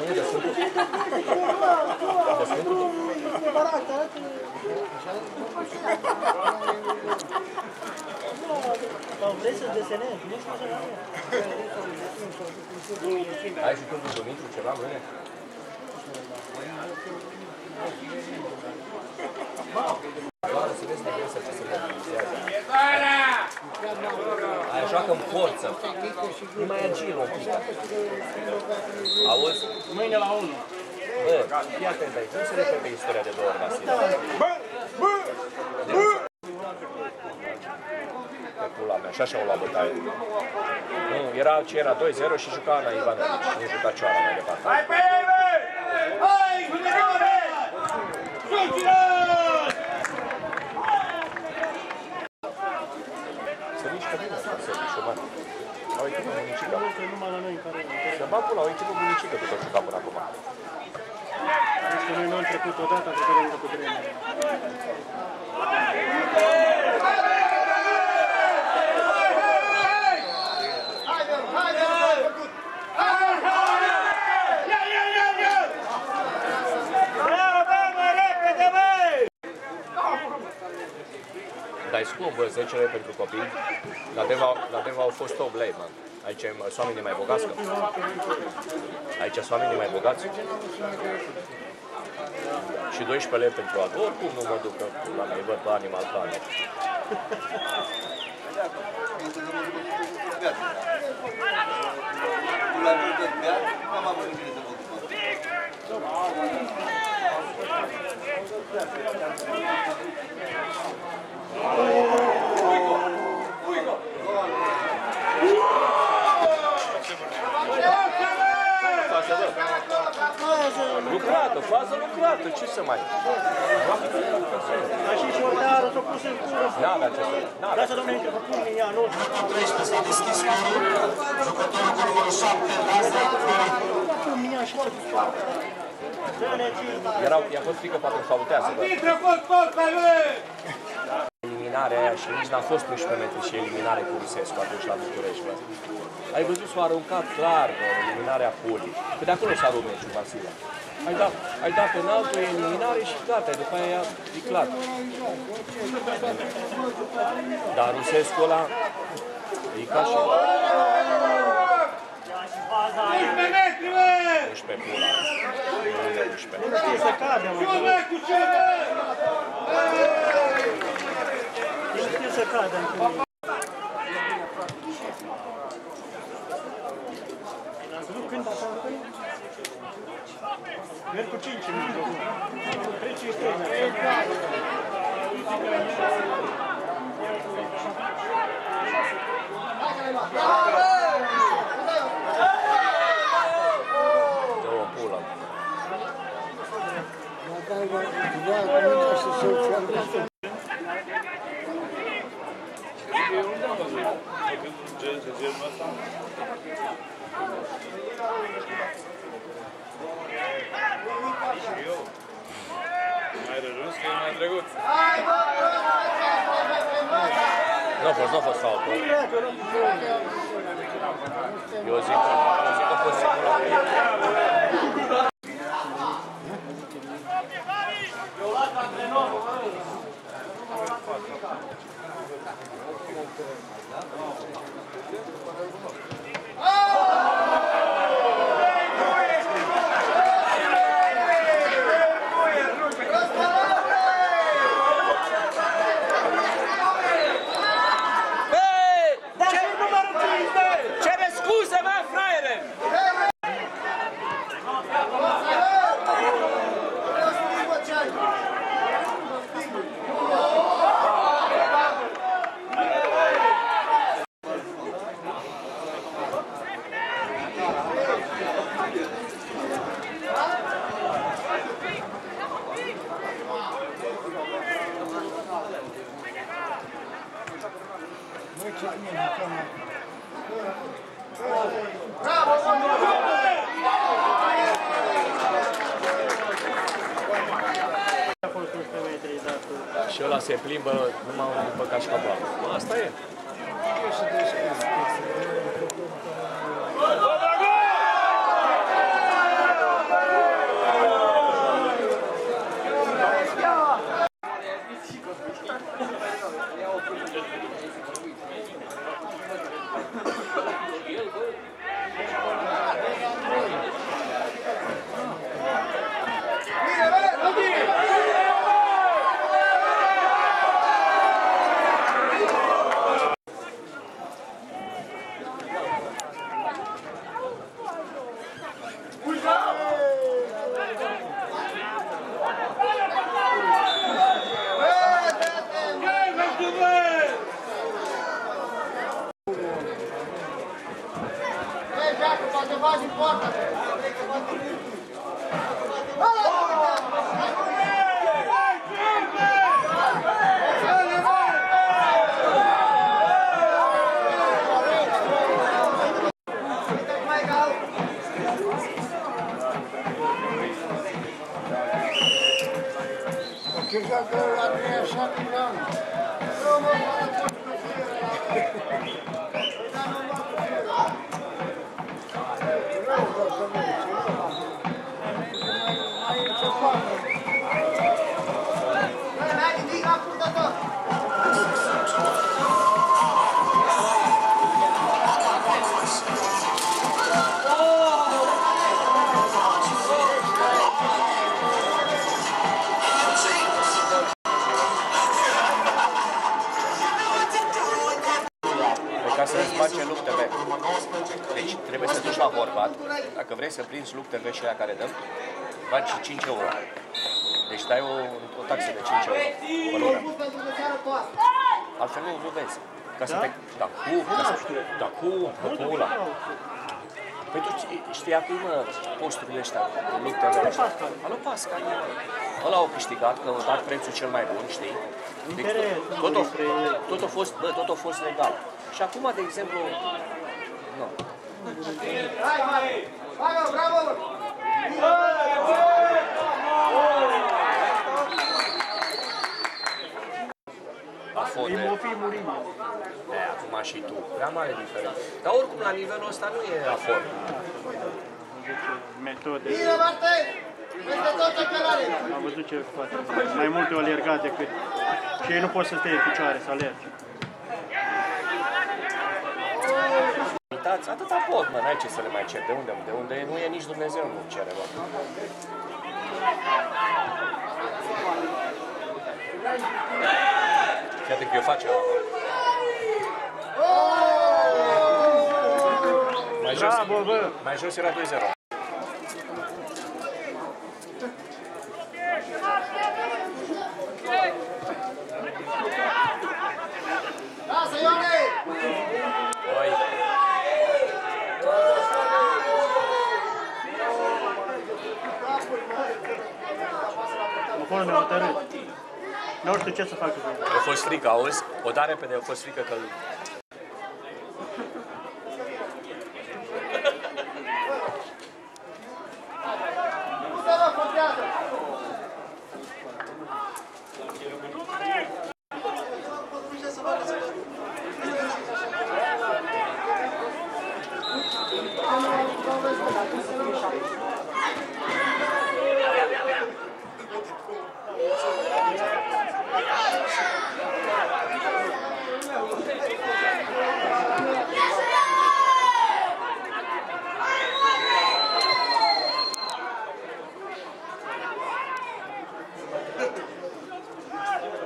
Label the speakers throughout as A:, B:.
A: Mâine de Sfântul? De Sfântul?
B: Vrei să desenezi? Nu știu așa.
A: Ai și tu cu Dumitru ceva mâine? Doar să vezi să ce se beneficiază. Aia joacă în forță. Nu mai agil un pic. Auzi?
B: Mâine la 1.
A: Bă, fii atent aici. Nu se repete istoria de 2 ori, Vasile. Pe pula mea. Și așa o lua bătaie. Nu, era ce era 2-0 și juca Ana Ivanovici. Nu juca Cioara mai departe.
C: Hai pe ei, bă! Hai, jucătoare!
A: Se mișcă bine asta, se mișcă bine. Au echipă bunicică.
B: Numai la noi în care...
A: Se bag pula, au echipă bunicică tot juca până acum.
B: Deci că noi nu am trecut odată, pe care am trecut vremea.
A: Dar e scump, bă, 10 lei pentru copii. La Deva au fost 8 lei, man. Aici sunt oamenii mai bogați, că? Aici sunt oamenii mai bogați. Și 12 lei pentru adult. Oricum nu mă duc la mai văd pe Animal Planet. Lucrată, fază lucrată, ce să mai...
B: Dar și portarul s-a pus în cură.
A: N-avea ce să...
B: Lasă, domnule, că pun în ea, nu?
D: 13 s-a deschis scorul. Jucătorul cu numărul 7, Lazar Furi.
B: Pun în ea și ce scoate.
A: I-a fost frică, poate îmi fautează, bă. Eliminarea aia și nici n-a fost 11 metri și eliminare cu Rusescu atunci la București, bă. Ai văzut, s-a aruncat clar, bă, eliminarea Pulii. Că de acolo s-a rupt meciul, Vasile. Ai dat penaltul, eliminare și gata, după aia e clar. Dar Rusescu ăla e ca și...
C: 11 metri, bă!
A: 11 pula. 11.
B: Nu știi să cade, mă.
C: Cu ce, bă?
B: Nu știi să cade, mă. Când așa întâi? Merg cu 5 minute.
A: 2 pula. Nu a fost fault. Eu zic că a fost simulat. Și ăla se plimbă numai după cașcaval. Asta e. Ca să îți face lupte B. Deci trebuie să duci la Horvat. Dacă vrei să prinzi lupte B și aia care dăm, faci 5 euro. Deci dai o taxă de 5 euro pe lună. Altfel nu vezi. Ca să te... Da, cu ăla. Păi tu știi acum posturile ăștia, luptele ăștia. Alo Pasca, ăla au câștigat, că au dat prețul cel mai bun, știi? Tot a fost legal. Și acum, de exemplu, nu.
C: Hai, bravo!
A: Afone. Acum și tu. Prea mare diferență. Dar oricum, la nivelul ăsta nu e afort.
B: Metode.
C: Bine, Martin! Peste tot ochelare!
B: Am văzut ce face. Mai multe o alergat decât... Și ei nu pot să stea în picioare, să alerge.
A: Atâta pot, mă, n-ai ce să le mai cer. De unde nu e nici Dumnezeu nu cere, mă. Iată că eu fac ceva. Mai jos era 2-0.
C: Lasă, Ione!
B: Acolo ne-a hotărât. Nu știu ce să facă.
A: A fost frică, auzi? O da repede, a fost frică că...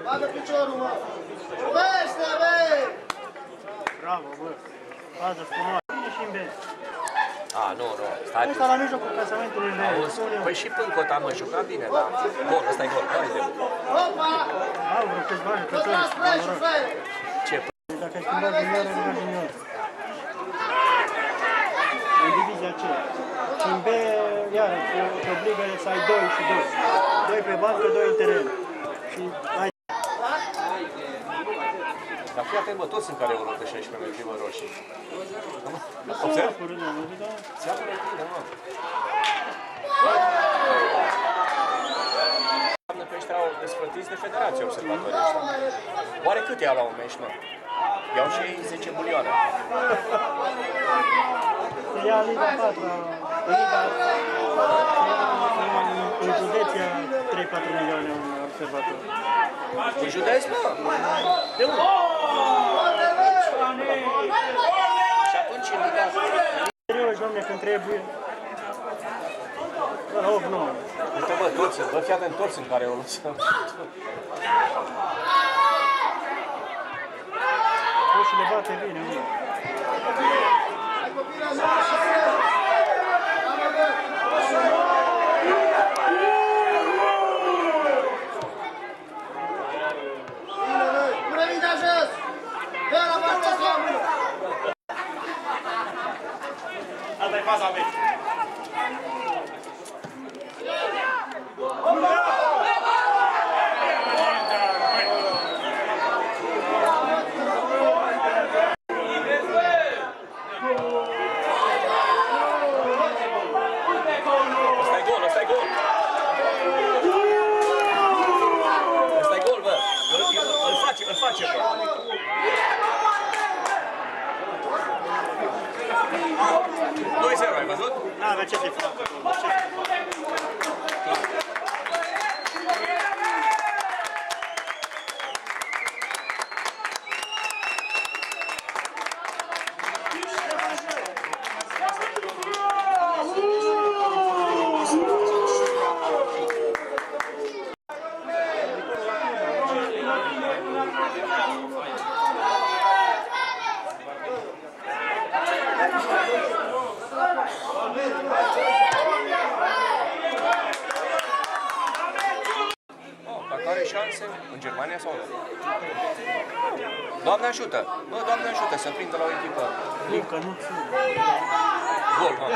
C: Bagă piciorul, mă! Lovește, bă!
B: Bravo, bă! Fază frumoasă. Bine și în B.
A: Nu, stai.
B: Ăsta la mijlocul clasamentului în B.
A: Păi și Pâncota, mă, juca bine, da. Gol, ăsta e gol, care de?
C: Hopa!
B: Au vreo câțiva jucători.
C: Tot la spray, șofer!
A: Ce?
B: Dacă ai schimbat junior, ai jucat junior. În divizia C. Și în B, iarăși, te obligă să ai 2 și 2. 2 pe bancă, 2 în teren. Și ai...
A: Dar fii atent, bă, toți sunt care au de 16 metri, mă, roșii.
B: Se apără, da, da.
A: Se apără bine, mă. Înseamnă că ăștia au desfătiți de federație observatorii ăștia. Oare cât iau la un meci, mă? Iau și ei 10 milioane.
B: Se ia Liga 4, Liga... În județ ia 3-4 milioane un observator.
A: În județ, mă? De unde? Și atunci în Liga...
B: Serios, domne, când trebuie... La 8-9.
A: Uite, bă, toți, bă, fii atent, toți în care o lăsăm.
B: Poți și le bate bine, mă.
C: Hai, copila, pune mingea jos! Dă la partea slabă!
D: Asta e faza mea.
B: N-avea ce să-i facă. Ce să-i facă?
A: Dacă are șanse în Germania sau nu? Doamne ajută! Bă, Doamne ajută să prindă la o echipă.
B: Încă nu țin.
A: Gol, mă.